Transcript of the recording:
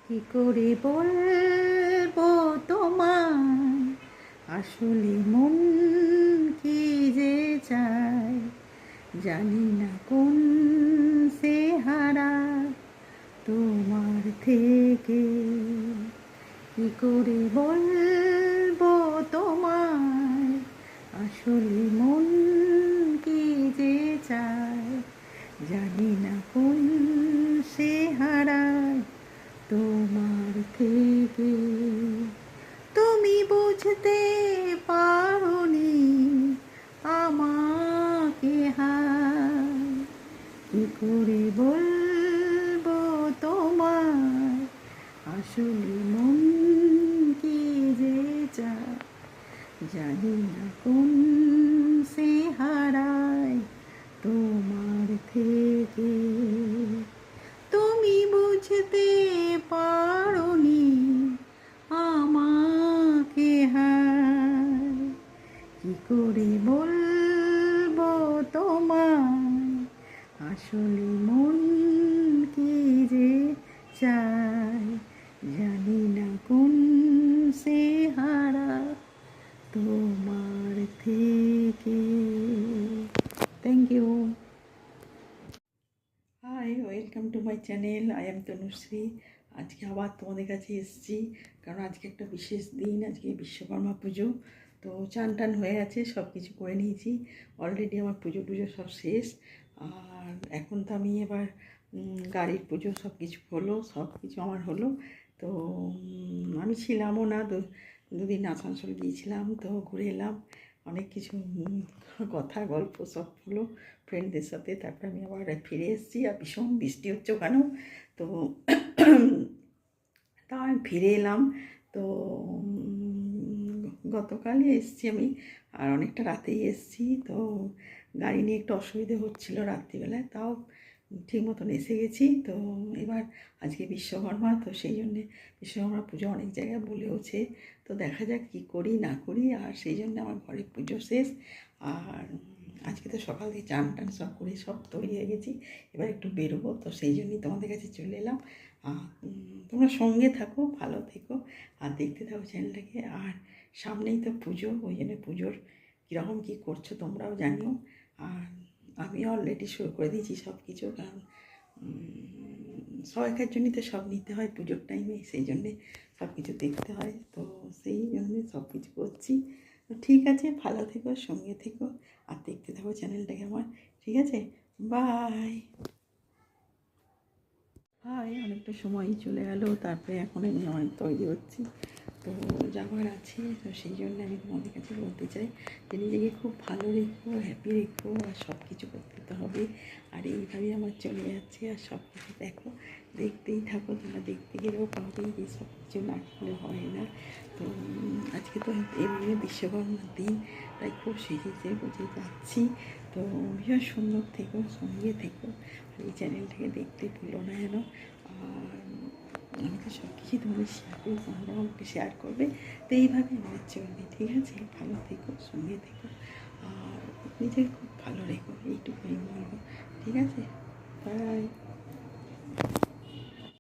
কি করে বলবো তোমায় আসলে মন কি যে চায়, জানি না কোন সে হারা তোমার থেকে। কি করে বলবো তোমায় আসলে মন কি যে চায়, জানি না কোন সে হারায় তোমার থেকে। তুমি বুঝতে পারোনি আমাকে, হায় কি করে বলবো তোমায় আসলে মন কি যে চায়, জানি না কোন সে হারায় তোমার থেকে। তুমি বুঝতে পারোনি আমাকে, হায় কি করে বলবো তোমায় আসলে মন কি যে চায়, জানি না কোন সে হারা তোমার থেকে। Thank you. Hi, welcome to my channel. I am Tanushree. আজকে আবার তোমাদের কাছে এসেছি, কারণ আজকে একটা বিশেষ দিন, আজকে বিশ্বকর্মা পুজো। তো চান টান হয়ে গেছে, সব কিছু করে নিয়েছি অলরেডি, আমার পুজো টুজো সব শেষ। আর এখন তো আমি এবার গাড়ির পুজো সব কিছু হলো, সব কিছু আমার হলো। তো আমি ছিলামও না, দুদিন আসানসোল গিয়েছিলাম, তো ঘুরে এলাম, অনেক কিছু কথা গল্প সব হলো ফ্রেন্ডদের সাথে। তারপর আমি আবার ফিরে এসেছি, আর ভীষণ বৃষ্টি হচ্ছে ওখানেও। তো তা আমি ফিরে এলাম। তো গতকালই এসেছি আমি, আর অনেকটা রাতেই এসেছি। তো গাড়ি নিয়ে একটু অসুবিধে হচ্ছিলো রাত্রিবেলায়, তাও ঠিক মতন এসে গেছি। তো এবার আজকে বিশ্বকর্মা, তো সেই জন্যে বিশ্বকর্মা পুজো অনেক জায়গায় বলেওছে। তো দেখা যাক কী করি না করি। আর সেই জন্য আমার ঘরে পুজো শেষ। আর আজকে তো সকাল থেকে চান টান সব করে সব তৈরি হয়ে গেছি, এবার একটু বেরোবো। তো সেই জন্যই তোমাদের কাছে চলে এলাম। তোমরা সঙ্গে থাকো, ভালো থেকো, আর দেখতে থাকো চ্যানেলটাকে। আর সামনেই তো পুজো, ওই জন্য পুজোর কীরকম কী করছো তোমরাও জানিও। আর আমি অলরেডি শুরু করে দিয়েছি সব কিছু, কারণ সবাইকার জন্যই তো সব নিতে হয় পুজোর টাইমে, সেই জন্যে সব কিছু দেখতে হয়। তো সেই জন্যে সব কিছু করছি। তো ঠিক আছে, ভালো থেকো, সঙ্গে থেকো, আর দেখতে থাকো চ্যানেলটাকে আমার। ঠিক আছে, বাই। হাই, অনেকটা সময়ই চলে গেল, তারপরে এখন আমি অনেক তৈরি হচ্ছি, তো যাবার আছে। তো সেই জন্য আমি তোমাদের কাছে বলতে চাই যে নিজেকে খুব ভালো রেখো, হ্যাপি রেখো, আর সব কিছু করতে তো হবে। আর এইভাবেই আমার চলে যাচ্ছে, আর সব কিছু দেখো, দেখতেই থাকো, তোমরা দেখতে গেলেও পাবেই যে সব কিছু না করলে হয় না। তো আজকে তো এমনি বিশ্বকর্মার দিন, তাই খুব সেজেছে বুঝে যাচ্ছি। তো ভীষণ সুন্দর থেকো, সঙ্গে থেকো, আর এই চ্যানেলটাকে দেখতে ভুলো না যেন। আর আমি তো সব কিছুই তোমাদের শেয়ার করি, তোমরাও আমাকে শেয়ার করবে। তো এইভাবে আমাদের চলবে, ঠিক আছে? ভালো থেকো, সঙ্গে থেকো, আর নিজেকে খুব ভালো রেখো, এইটুকুই বলবো। ঠিক আছে, বাই।